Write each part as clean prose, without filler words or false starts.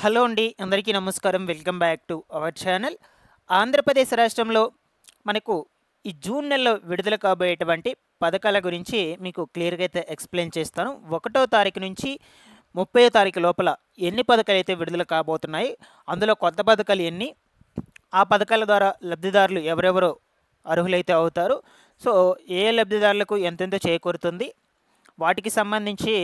Hello అండి. అందరికీ నమస్కారం. Welcome back to our channel. Andhra Pradesh రాష్ట్రంలో మనకు ఈ జూన్ నెలలో విడుదల కాబోయేటువంటి పథకాల గురించి మీకు క్లియర్‌గా అయితే ఎక్స్‌ప్లెయిన్ చేస్తాను. 1 తారీఖు నుంచి 30 తారీఖు లోపల ఎన్ని పథకాలైతే విడుదల కాబోతున్నాయి, అందులో కొత్త పథకాలు ఎన్ని, ఆ పథకాల ద్వారా లబ్ధిదారులు ఎవరెవరు అర్హులైతే అవుతారు, సో ఏ లబ్ధిదారులకు ఎంతెంత చేకూరుతుంది, వాటికి సంబంధించి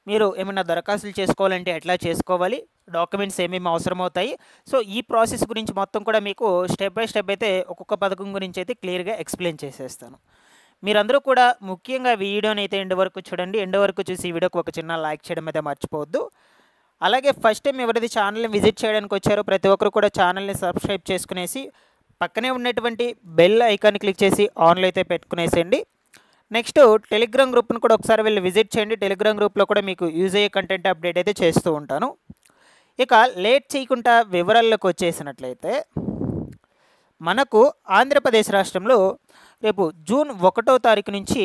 మీరు ఏమైనా దరఖాస్తులు చేసుకోవాలంటే ఎట్లా చేసుకోవాలి, డాక్యుమెంట్స్ ఏమేమి అవసరమవుతాయి, సో ఈ ప్రాసెస్ గురించి మొత్తం కూడా మీకు స్టెప్ బై స్టెప్ అయితే ఒక్కొక్క పథకం గురించి అయితే క్లియర్గా ఎక్స్ప్లెయిన్ చేసేస్తాను. మీరందరూ కూడా ముఖ్యంగా వీడియోని అయితే ఎండ్ వరకు చూడండి. ఎండ్ వరకు చూసి ఈ వీడియోకి ఒక చిన్న లైక్ చేయడం అయితే మర్చిపోవద్దు. అలాగే ఫస్ట్ టైం ఎవరైతే ఛానల్ని విజిట్ చేయడానికి వచ్చారో ప్రతి ఒక్కరు కూడా ఛానల్ని సబ్స్క్రైబ్ చేసుకునేసి పక్కనే ఉన్నటువంటి బెల్ ఐకాన్ క్లిక్ చేసి ఆన్లో అయితే పెట్టుకునేసేయండి. నెక్స్ట్ టెలిగ్రామ్ గ్రూప్ను కూడా ఒకసారి వెళ్ళి విజిట్ చేయండి. టెలిగ్రామ్ గ్రూప్లో కూడా మీకు యూజ్ అయ్యే కంటెంట్ అప్డేట్ అయితే చేస్తూ ఉంటాను. ఇక లేట్ చేయకుండా వివరాల్లోకి వచ్చేసినట్లయితే మనకు ఆంధ్రప్రదేశ్ రాష్ట్రంలో రేపు జూన్ 1 తారీఖు నుంచి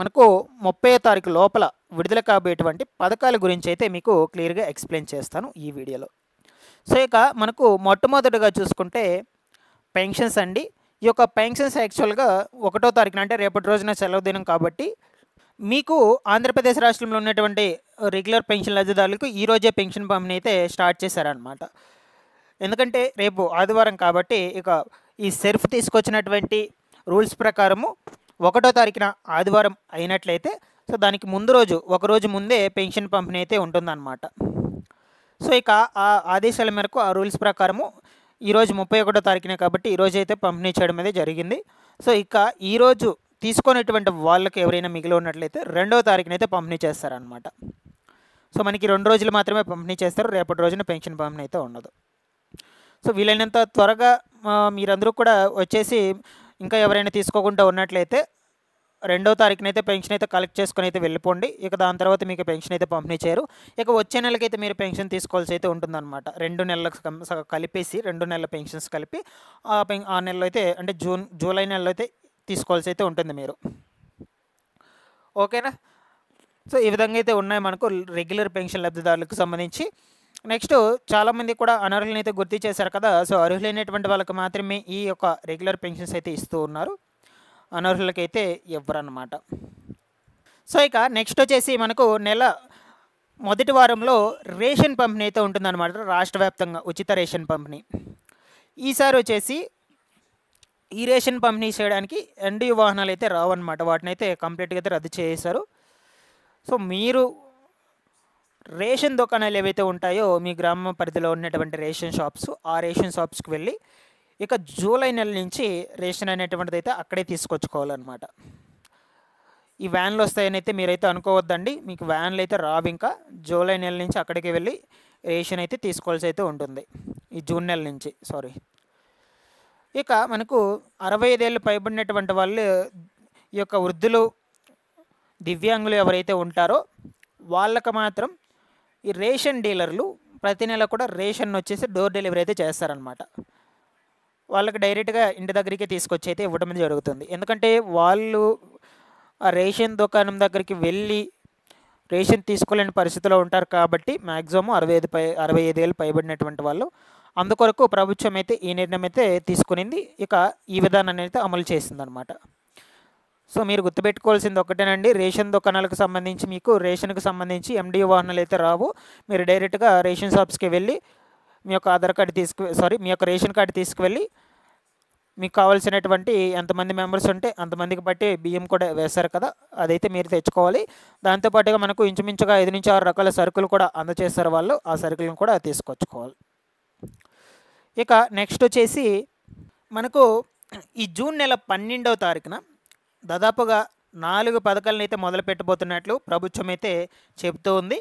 మనకు 30 తారీఖు లోపల విడుదల కాబోయేటువంటి పథకాల గురించి అయితే మీకు క్లియర్గా ఎక్స్ప్లెయిన్ చేస్తాను ఈ వీడియోలో. సో ఇక మనకు మొట్టమొదటిగా చూసుకుంటే పెన్షన్స్ అండి. ఈ యొక్క పెన్షన్స్ యాక్చువల్గా 1 తారీఖున అంటే రేపటి రోజున సెలవు దినం కాబట్టి మీకు ఆంధ్రప్రదేశ్ రాష్ట్రంలో ఉన్నటువంటి రెగ్యులర్ పెన్షన్ లబ్ధిదారులకు ఈరోజే పెన్షన్ పంపిణీ అయితే స్టార్ట్ చేశారనమాట. ఎందుకంటే రేపు ఆదివారం కాబట్టి ఇక ఈ సెర్ఫ్ తీసుకొచ్చినటువంటి రూల్స్ ప్రకారము 1 తారీఖున ఆదివారం అయినట్లయితే సో దానికి ముందు రోజు ఒకరోజు ముందే పెన్షన్ పంపిణీ అయితే ఉంటుందన్నమాట. సో ఇక ఆ ఆదేశాల మేరకు ఆ రూల్స్ ప్రకారము ఈరోజు 31 తారీఖునే కాబట్టి ఈరోజు అయితే పంపిణీ చేయడం అయితే జరిగింది. సో ఇక ఈరోజు తీసుకునేటువంటి వాళ్ళకి ఎవరైనా మిగిలి ఉన్నట్లయితే 2వ తారీఖున అయితే పంపిణీ చేస్తారనమాట. సో మనకి 2 రోజులు మాత్రమే పంపిణీ చేస్తారు. రేపటి రోజున పెన్షన్ పంపిణీ అయితే ఉండదు. సో వీలైనంత త్వరగా మీరందరూ కూడా వచ్చేసి ఇంకా ఎవరైనా తీసుకోకుండా ఉన్నట్లయితే 2వ తారీఖునైతే పెన్షన్ అయితే కలెక్ట్ చేసుకొని అయితే వెళ్ళిపోండి. ఇక దాని తర్వాత మీకు పెన్షన్ అయితే పంపిణీ చేయరు. ఇక వచ్చే నెలకైతే మీరు పెన్షన్ తీసుకోవాల్సి అయితే ఉంటుందన్నమాట. 2 నెలలకు కలిపేసి 2 నెలల పెన్షన్స్ కలిపి ఆ నెలలో అయితే అంటే జూలై నెలలో అయితే తీసుకోవాల్సి అయితే ఉంటుంది మీరు. ఓకేనా? సో ఈ విధంగా అయితే ఉన్నాయి మనకు రెగ్యులర్ పెన్షన్ లబ్ధిదారులకు సంబంధించి. నెక్స్ట్ చాలామంది కూడా అనర్హులను అయితే గుర్తు చేశారు కదా. సో అర్హులైనటువంటి వాళ్ళకి మాత్రమే ఈ యొక్క రెగ్యులర్ పెన్షన్స్ అయితే ఇస్తూ ఉన్నారు. అనర్హులకైతే ఇవ్వరన్నమాట. సో ఇక నెక్స్ట్ వచ్చేసి మనకు నెల మొదటి వారంలో రేషన్ పంపిణీ అయితే ఉంటుందన్నమాట. రాష్ట్ర వ్యాప్తంగా ఉచిత రేషన్ పంపిణీ. ఈసారి వచ్చేసి ఈ రేషన్ పంపిణీ చేయడానికి ఎన్డీయూ వాహనాలు అయితే రావన్నమాట. వాటిని అయితే కంప్లీట్గా అయితే రద్దు చేశారు. సో మీరు రేషన్ దుకాణాలు ఏవైతే ఉంటాయో మీ గ్రామ పరిధిలో ఉన్నటువంటి రేషన్ షాప్స్, ఆ రేషన్ షాప్స్కి వెళ్ళి ఇక జూలై నెల నుంచి రేషన్ అనేటువంటిది అయితే అక్కడే తీసుకొచ్చుకోవాలన్నమాట. ఈ వ్యాన్లు వస్తాయని అయితే మీరైతే అనుకోవద్దండి. మీకు వ్యాన్లు అయితే రావు. ఇంకా జూలై నెల నుంచి అక్కడికి వెళ్ళి రేషన్ అయితే తీసుకోవాల్సి అయితే ఉంటుంది. ఈ జూన్ నెల నుంచి ఇక మనకు 65 ఏళ్ళు పైబడినటువంటి వాళ్ళు, ఈ యొక్క వృద్ధులు, దివ్యాంగులు ఎవరైతే ఉంటారో వాళ్ళకి మాత్రం ఈ రేషన్ డీలర్లు ప్రతి నెల కూడా రేషన్ వచ్చేసి డోర్ డెలివరీ అయితే చేస్తారనమాట. వాళ్ళకి డైరెక్ట్గా ఇంటి దగ్గరికి తీసుకొచ్చి అయితే ఇవ్వడం జరుగుతుంది. ఎందుకంటే వాళ్ళు ఆ రేషన్ దుకాణం దగ్గరికి వెళ్ళి రేషన్ తీసుకోలేని పరిస్థితిలో ఉంటారు కాబట్టి మ్యాక్సిమం 65 ఏళ్ళు పైబడినటువంటి వాళ్ళు. అందుకొరకు ప్రభుత్వం అయితే ఈ నిర్ణయం అయితే తీసుకునింది. ఇక ఈ విధానాన్ని అయితే అమలు చేసిందనమాట. సో మీరు గుర్తుపెట్టుకోవాల్సింది ఒకటేనండి, రేషన్ దుకాణాలకు సంబంధించి మీకు రేషన్కి సంబంధించి ఎండిఓ వాహనాలు అయితే రావు. మీరు డైరెక్ట్గా రేషన్ షాప్స్కి వెళ్ళి మీ యొక్క ఆధార్ కార్డు మీ యొక్క రేషన్ కార్డు తీసుకువెళ్ళి మీకు కావాల్సినటువంటి ఎంతమంది మెంబర్స్ ఉంటే అంతమందికి బట్టి బియ్యం కూడా వేస్తారు కదా, అదైతే మీరు తెచ్చుకోవాలి. దాంతోపాటుగా మనకు ఇంచుమించుగా 5 నుంచి 6 రకాల సరుకులు కూడా అందజేస్తారు వాళ్ళు. ఆ సరుకులను కూడా తీసుకొచ్చుకోవాలి. ఇక నెక్స్ట్ వచ్చేసి మనకు ఈ జూన్ నెల 12వ తారీఖున దాదాపుగా 4 పథకాలను అయితే మొదలు పెట్టబోతున్నట్లు ప్రభుత్వం అయితే చెబుతూ ఉంది.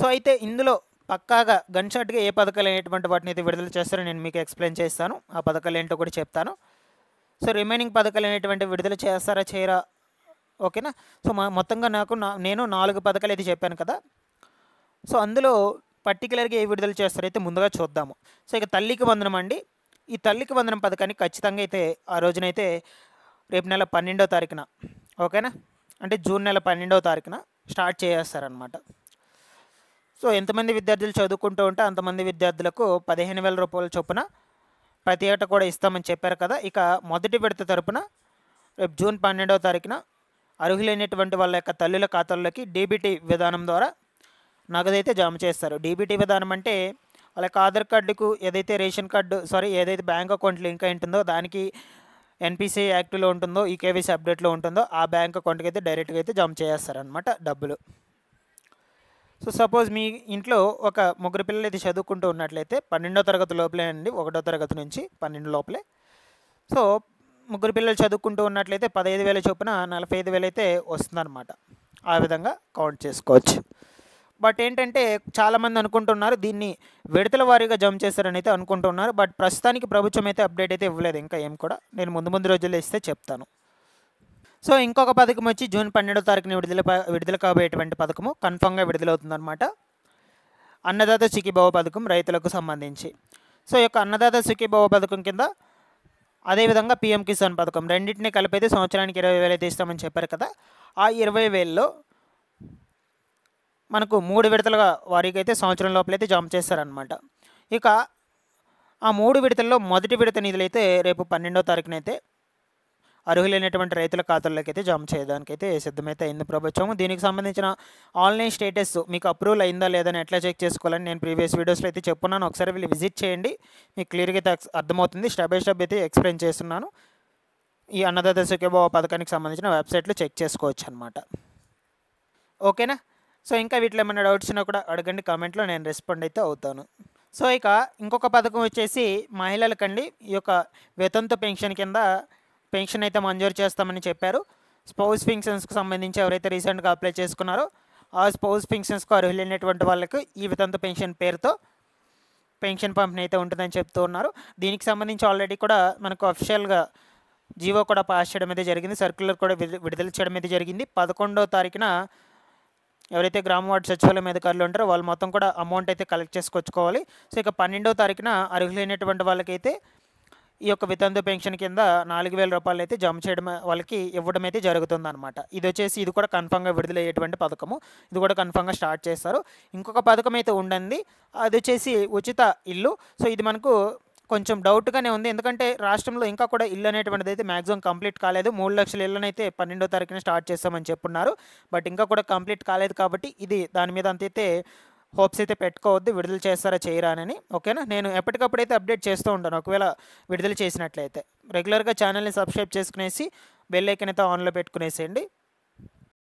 సో అయితే ఇందులో పక్కాగా గన్షాట్గా ఏ పథకాలు అనేటువంటి వాటిని అయితే విడుదల చేస్తారో నేను మీకు ఎక్స్ప్లెయిన్ చేస్తాను. ఆ పథకాలు ఏంటో కూడా చెప్తాను. సో రిమైనింగ్ పథకాలు అనేటువంటి విడుదల చేస్తారా చేయరా, ఓకేనా? సో మొత్తంగా నేను 4 పథకాలు అయితే చెప్పాను కదా. సో అందులో పర్టికులర్గా ఏ విడుదల చేస్తారైతే ముందుగా చూద్దాము. సో ఇక తల్లికి వందనం అండి. ఈ తల్లికి వందనం పథకాన్ని ఖచ్చితంగా అయితే ఆ రోజునైతే రేపు నెల 12వ తారీఖున, ఓకేనా, అంటే జూన్ నెల 12వ తారీఖున స్టార్ట్ చేసేస్తారనమాట. సో ఎంతమంది విద్యార్థులు చదువుకుంటూ ఉంటే అంతమంది విద్యార్థులకు 15,000 రూపాయల చొప్పున ప్రతి ఏటా కూడా ఇస్తామని చెప్పారు కదా. ఇక మొదటి విడత తరపున రేపు జూన్ 12వ తారీఖున అర్హులైనటువంటి వాళ్ళ యొక్క తల్లుల ఖాతాల్లోకి డీబీటీ విధానం ద్వారా నగదైతే జమ చేస్తారు. డీబీటీ విధానం అంటే వాళ్ళ యొక్క ఆధార్ కార్డుకు ఏదైతే రేషన్ కార్డు ఏదైతే బ్యాంక్ అకౌంట్ లింక్ అయి ఉంటుందో దానికి ఎన్పిసిఐ యాక్టివ్లో ఉంటుందో ఈకేవైసీ అప్డేట్లో ఉంటుందో ఆ బ్యాంక్ అకౌంట్కి అయితే డైరెక్ట్గా అయితే జమ చేస్తారనమాట డబ్బులు. సో సపోజ్ మీ ఇంట్లో ఒక ముగ్గురు పిల్లలు అయితే చదువుకుంటూ ఉన్నట్లయితే 12వ తరగతి లోపలే అండి, 1వ తరగతి నుంచి 12 లోపలే. సో ముగ్గురు పిల్లలు చదువుకుంటూ ఉన్నట్లయితే 15,000 చొప్పున 45,000 అయితే వస్తుందన్నమాట. ఆ విధంగా కౌంట్ చేసుకోవచ్చు. బట్ ఏంటంటే చాలామంది అనుకుంటున్నారు దీన్ని విడతల వారీగా జమ చేస్తారని అయితే అనుకుంటున్నారు. బట్ ప్రస్తుతానికి ప్రభుత్వం అయితే అప్డేట్ అయితే ఇవ్వలేదు ఇంకా ఏం కూడా. నేను ముందు రోజుల్లో ఇస్తే చెప్తాను. సో ఇంకొక పథకం వచ్చి జూన్ 12వ తారీఖున విడుదల కాబోయేటువంటి పథకము కన్ఫామ్గా విడుదలవుతుందన్నమాట. అన్నదాత సుఖీభవ పథకం రైతులకు సంబంధించి. సో ఈ యొక్క అన్నదాత సుఖీభవ పథకం కింద అదేవిధంగా పీఎం కిసాన్ పథకం రెండింటినీ కలిపైతే సంవత్సరానికి 20,000 అయితే ఇస్తామని చెప్పారు కదా. ఆ 20,000లో మనకు 3 విడతలుగా వారికి అయితే సంవత్సరం లోపలైతే జమ చేస్తారనమాట. ఇక ఆ 3 విడతల్లో మొదటి విడత నిధులు అయితే రేపు 12వ తారీఖున అయితే అర్హులైనటువంటి రైతుల ఖాతాల్లోకి అయితే జమ చేయడానికైతే సిద్ధమైతే అయింది ప్రభుత్వం. దీనికి సంబంధించిన ఆన్లైన్ స్టేటస్ మీకు అప్రూవల్ అయిందా లేదని ఎట్లా చెక్ చేసుకోవాలని నేను ప్రీవియస్ వీడియోస్లో అయితే చెప్పున్నాను. ఒకసారి వీళ్ళు విజిట్ చేయండి, మీకు క్లియర్గా అయితే అర్థమవుతుంది. స్టెప్ బై స్టెప్ అయితే ఎక్స్ప్లెయిన్ చేస్తున్నాను. ఈ అన్నదాత సుఖీభవ పథకానికి సంబంధించిన వెబ్సైట్లో చెక్ చేసుకోవచ్చు అనమాట. ఓకేనా. సో ఇంకా వీటిలో ఏమైనా డౌట్స్ ఉన్నా కూడా అడగండి కామెంట్లో, నేను రెస్పాండ్ అయితే అవుతాను. సో ఇక ఇంకొక పథకం వచ్చేసి మహిళలకండి. ఈ యొక్క వితంతు పెన్షన్ కింద పెన్షన్ అయితే మంజూరు చేస్తామని చెప్పారు. స్పౌస్ పెన్షన్స్కి సంబంధించి ఎవరైతే రీసెంట్గా అప్లై చేసుకున్నారో ఆ స్పౌస్ పెన్షన్స్కు అర్హులైనటువంటి వాళ్ళకు ఈ వితంతు పెన్షన్ పేరుతో పెన్షన్ పంపిణీ అయితే ఉంటుందని చెప్తూ ఉన్నారు. దీనికి సంబంధించి ఆల్రెడీ కూడా మనకు అఫీషియల్గా జీవో కూడా పాస్ చేయడం అయితే జరిగింది, సర్క్యులర్ కూడా విడుదల చేయడం అయితే జరిగింది. 11వ తారీఖున ఎవరైతే గ్రామ వార్డు సచివాలయం అధికారులు ఉంటారో వాళ్ళు మొత్తం కూడా అమౌంట్ అయితే కలెక్ట్ చేసుకొచ్చుకోవాలి. సో ఇక 12వ తారీఖున అర్హులైనటువంటి వాళ్ళకైతే ఈ యొక్క వితంతు పెన్షన్ కింద 4,000 రూపాయలు అయితే జమ చేయడం వాళ్ళకి ఇవ్వడం అయితే జరుగుతుందన్నమాట. ఇది కూడా కన్ఫామ్గా విడుదలయ్యేటువంటి పథకము. ఇది కూడా కన్ఫామ్గా స్టార్ట్ చేస్తారు. ఇంకొక పథకం అయితే ఉండండి, అది వచ్చేసి ఉచిత ఇల్లు. సో ఇది మనకు కొంచెం డౌట్గానే ఉంది, ఎందుకంటే రాష్ట్రంలో ఇంకా కూడా ఇల్లు అనేటువంటిది అయితే మ్యాక్సిమం కంప్లీట్ కాలేదు. 3 లక్షల ఇళ్ళనైతే 12వ తారీఖున స్టార్ట్ చేస్తామని చెప్పున్నారు. బట్ ఇంకా కూడా కంప్లీట్ కాలేదు కాబట్టి ఇది దాని మీద అంతైతే హోప్స్ అయితే పెట్టుకోవద్దు, విడుదల చేస్తారా చేయరా అని. ఓకేనా. నేను ఎప్పటికప్పుడు అయితే అప్డేట్ చేస్తూ ఉంటాను ఒకవేళ విడుదల చేసినట్లయితే. రెగ్యులర్గా ఛానల్ని సబ్స్క్రైబ్ చేసుకునేసి బెల్ ఐకాన్ అయితే ఆన్లో పెట్టుకునేసేయండి.